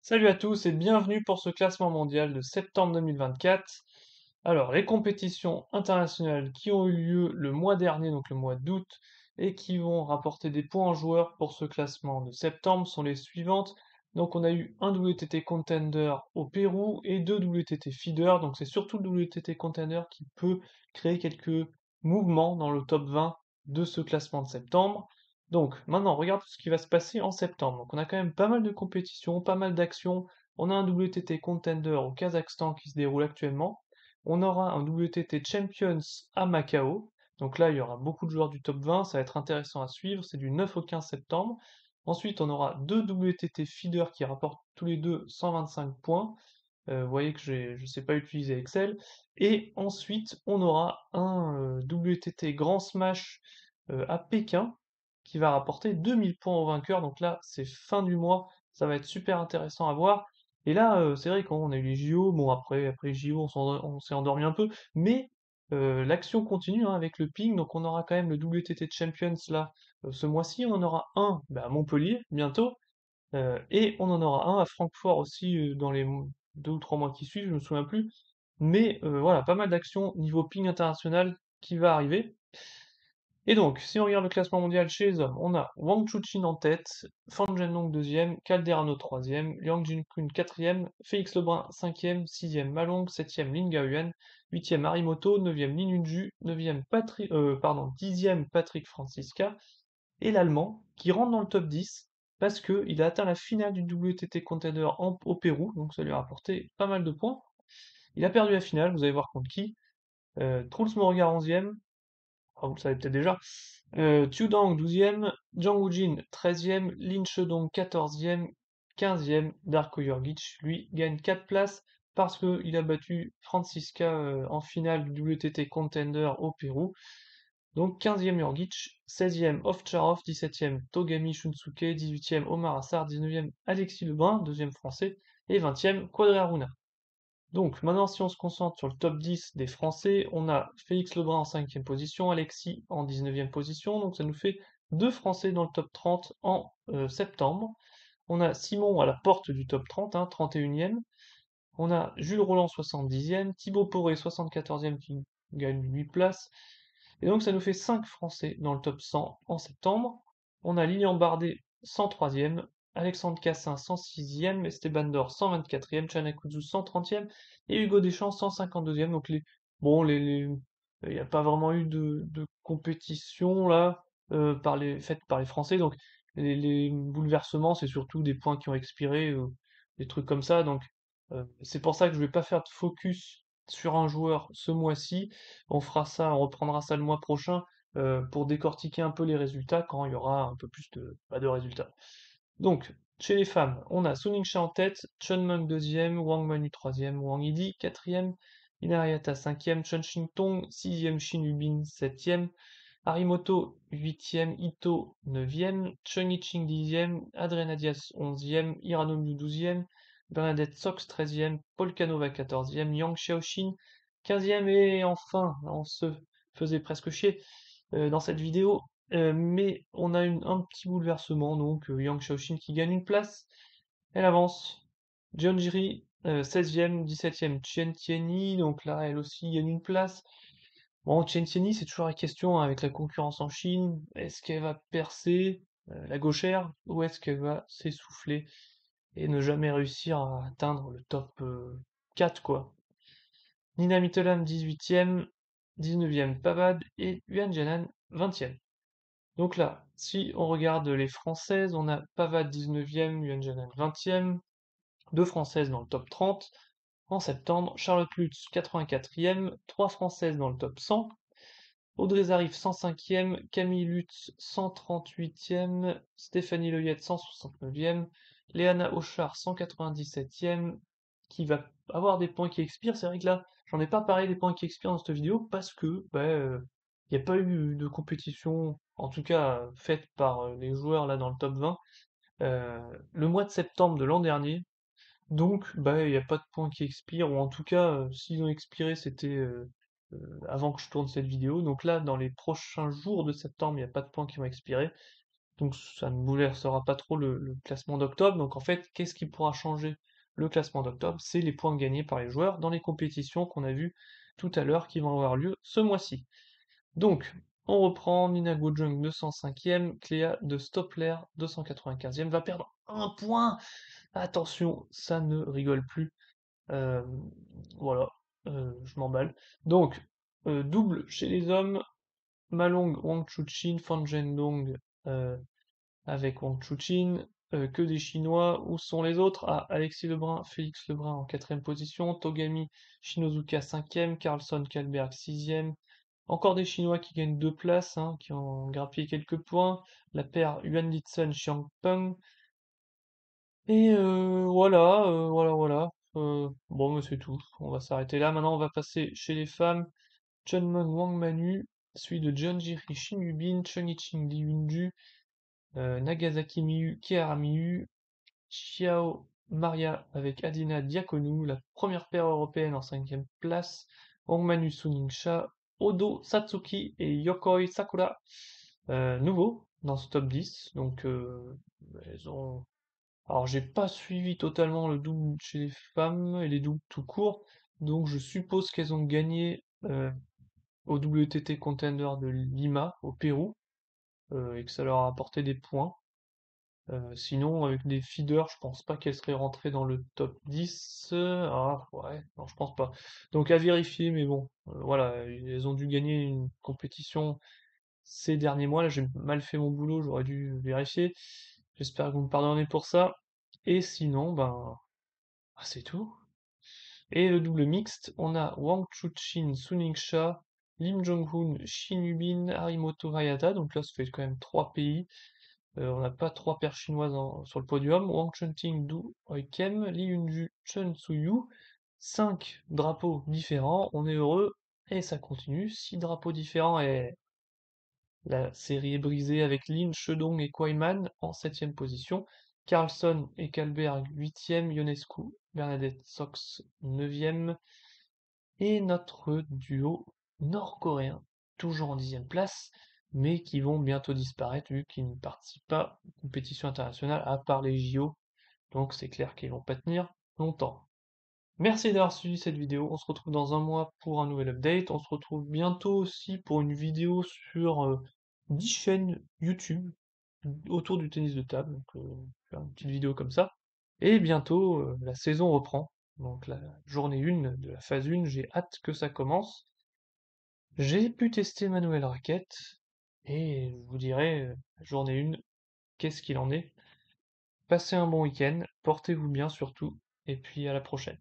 Salut à tous et bienvenue pour ce classement mondial de septembre 2024. Alors, les compétitions internationales qui ont eu lieu le mois dernier, donc le mois d'août, et qui vont rapporter des points en joueurs pour ce classement de septembre sont les suivantes. Donc, on a eu un WTT Contender au Pérou et deux WTT Feeder. Donc, c'est surtout le WTT Contender qui peut créer quelques mouvements dans le top 20 de ce classement de septembre. Donc, maintenant, regarde ce qui va se passer en septembre. Donc, on a quand même pas mal de compétitions, pas mal d'actions. On a un WTT Contender au Kazakhstan qui se déroule actuellement. On aura un WTT Champions à Macao. Donc là, il y aura beaucoup de joueurs du top 20. Ça va être intéressant à suivre. C'est du 9 au 15 septembre. Ensuite, on aura deux WTT Feeder qui rapportent tous les deux 125 points. Vous voyez que je ne sais pas utiliser Excel. Et ensuite, on aura un WTT Grand Smash à Pékin qui va rapporter 2000 points au vainqueur. Donc là, c'est fin du mois, ça va être super intéressant à voir. Et là, c'est vrai qu'on a eu les JO, bon après les JO, on s'est endormi un peu, mais l'action continue hein, avec le ping, donc on aura quand même le WTT Champions là ce mois-ci, on en aura un bah, à Montpellier bientôt, et on en aura un à Francfort aussi dans les 2 ou 3 mois qui suivent, je me souviens plus. Mais voilà, pas mal d'actions niveau ping international qui va arriver. Et donc, si on regarde le classement mondial chez les hommes, on a Wang Chuqin en tête, Fan Zhenong deuxième, Calderano troisième, Liang Jinping quatrième, Félix Lebrun cinquième, sixième Malong, septième Lin Gaoyuan, huitième Harimoto, neuvième Lin Yunju, dixième Patrick Francisca, et l'Allemand qui rentre dans le top 10 parce qu'il a atteint la finale du WTT Contender au Pérou, donc ça lui a rapporté pas mal de points. Il a perdu la finale, vous allez voir contre qui. Truls Morgar 11e, vous le savez peut-être déjà. Qiu Dang 12e, Zhang Wujin 13e, Lin Shedong 14e, 15e, Darko Jurgic, lui, gagne 4 places parce qu'il a battu Francisca en finale du WTT Contender au Pérou. Donc 15e Jurgic, 16e Ovtcharov, 17e Togami Shunsuke, 18e Omar Assar, 19e Alexis Lebrun, deuxième français, et 20e Quadri Aruna. Donc maintenant si on se concentre sur le top 10 des Français, on a Félix Lebrun en 5e position, Alexis en 19e position, donc ça nous fait deux Français dans le top 30 en septembre. On a Simon à la porte du top 30, hein, 31e. On a Jules Roland 70e, Thibaut Poré 74e qui gagne 8 places. Et donc ça nous fait 5 Français dans le top 100 en septembre. On a Lilian Bardet 103e, Alexandre Cassin 106e, Esteban Dor 124e, Chana Kuzu 130e et Hugo Deschamps 152e. Donc il n'y a pas vraiment eu de compétition là faite par les Français. Donc les bouleversements, c'est surtout des points qui ont expiré, des trucs comme ça. Donc c'est pour ça que je vais pas faire de focus sur un joueur ce mois-ci. On fera ça, on reprendra ça le mois prochain pour décortiquer un peu les résultats quand il y aura un peu plus de résultats. Donc, chez les femmes, on a Su Ningxia en tête, Chun Meng deuxième, Wang Manu troisième, Wang Yidi quatrième, Inariata cinquième, Chen Xingtong sixième, Shin Yubin septième, Harimoto huitième, Ito neuvième, Cheng Yiqing dixième, Adrena Diaz onzième, Hiranomu douzième, Bernadette Sox 13e, Paul Canova 14e, Yang Xiaoxin 15e, et enfin, on se faisait presque chier dans cette vidéo, mais on a un petit bouleversement, donc Yang Xiaoxin qui gagne une place, elle avance. Jeonjiri 16e, 17e, Chen Tianyi, donc là elle aussi gagne une place. Bon, Chen Tianyi, c'est toujours la question hein, avec la concurrence en Chine, est-ce qu'elle va percer la gauchère ou est-ce qu'elle va s'essouffler et ne jamais réussir à atteindre le top 4, quoi. Nina Mitterland 18e, 19e Pavad et Yuan Jianan 20e. Donc là, si on regarde les françaises, on a Pavad 19e, Yuan Jianan 20e, deux françaises dans le top 30. En septembre, Charlotte Lutz 84e, trois françaises dans le top 100. Audrey Zarif 105e, Camille Lutz 138e, Stéphanie Leyette 169e, Léana Auchard 197e, qui va avoir des points qui expirent. C'est vrai que là, j'en ai pas parlé des points qui expirent dans cette vidéo parce que il n'y a pas eu de compétition, en tout cas faite par les joueurs là dans le top 20, le mois de septembre de l'an dernier. Donc, il n'y a pas de points qui expirent, ou en tout cas, s'ils ont expiré, c'était avant que je tourne cette vidéo. Donc là, dans les prochains jours de septembre, il n'y a pas de points qui vont expirer. donc ça ne bouleversera pas trop le classement d'octobre. Donc en fait, qu'est-ce qui pourra changer le classement d'octobre? C'est les points gagnés par les joueurs dans les compétitions qu'on a vues tout à l'heure qui vont avoir lieu ce mois-ci. Donc, on reprend Nina Gojong 205e, Cléa de Stoppler 295e, va perdre un point. Attention, ça ne rigole plus. Euh, voilà, je m'emballe. Donc, double chez les hommes, Malong, Wang Chuqin, Fan Zhendong euh, avec Wang Chuqin, que des Chinois. Où sont les autres? Ah, Alexis Lebrun, Félix Lebrun en quatrième position, Togami Shinozuka cinquième, Carlson Kalberg sixième. Encore des Chinois qui gagnent deux places, hein, qui ont grappillé quelques points. La paire Yuan Litsun Xiangpeng. Et voilà. Bon, mais c'est tout. On va s'arrêter là. Maintenant, on va passer chez les femmes. Chunmon Wang Manu, suivi de Jeonjiri Shinubin, Choniching Li Yunju, Nagasaki Miyu, Kiara Miyu, Chiao Maria avec Adina Diakonou, la première paire européenne en cinquième place, Hongmanu Suningsha, Odo Satsuki et Yokoi Sakura, nouveaux dans ce top 10. Donc, elles ont. Alors, j'ai pas suivi totalement le double chez les femmes et les doubles tout court, donc je suppose qu'elles ont gagné au WTT Contender de Lima, au Pérou, et que ça leur a apporté des points. Sinon, avec des feeders, je pense pas qu'elle serait rentrée dans le top 10. Ah, ouais, non, je pense pas. Donc à vérifier, mais bon, voilà, elles ont dû gagner une compétition ces derniers mois. Là, j'ai mal fait mon boulot, j'aurais dû vérifier. J'espère que vous me pardonnez pour ça. Et sinon, ben, c'est tout. Et le double mixte, on a Wang Chuqin, Suningsha, Lim Jong-hoon, Shin Yubin, Harimoto Hayata. Donc là, ça fait quand même trois pays. On n'a pas trois paires chinoises sur le podium. Wang Chunting, Du Oikem, Li Yunju, Chen Suyu. Cinq drapeaux différents, on est heureux. Et ça continue. Six drapeaux différents et la série est brisée avec Lin, Shedong et Kwaiman en septième position. Carlson et Kalberg huitième, Ionescu, Bernadette Sox neuvième. Et notre duo nord-coréen, toujours en dixième place, mais qui vont bientôt disparaître vu qu'ils ne participent pas aux compétitions internationales à part les JO, donc c'est clair qu'ils vont pas tenir longtemps. Merci d'avoir suivi cette vidéo, on se retrouve dans un mois pour un nouvel update, on se retrouve bientôt aussi pour une vidéo sur 10 chaînes YouTube autour du tennis de table, donc faire une petite vidéo comme ça. Et bientôt, la saison reprend. Donc la journée 1 de la phase 1, j'ai hâte que ça commence. J'ai pu tester ma nouvelle raquette, et je vous dirai, journée 1, qu'est-ce qu'il en est. Passez un bon week-end, portez-vous bien surtout, et puis à la prochaine.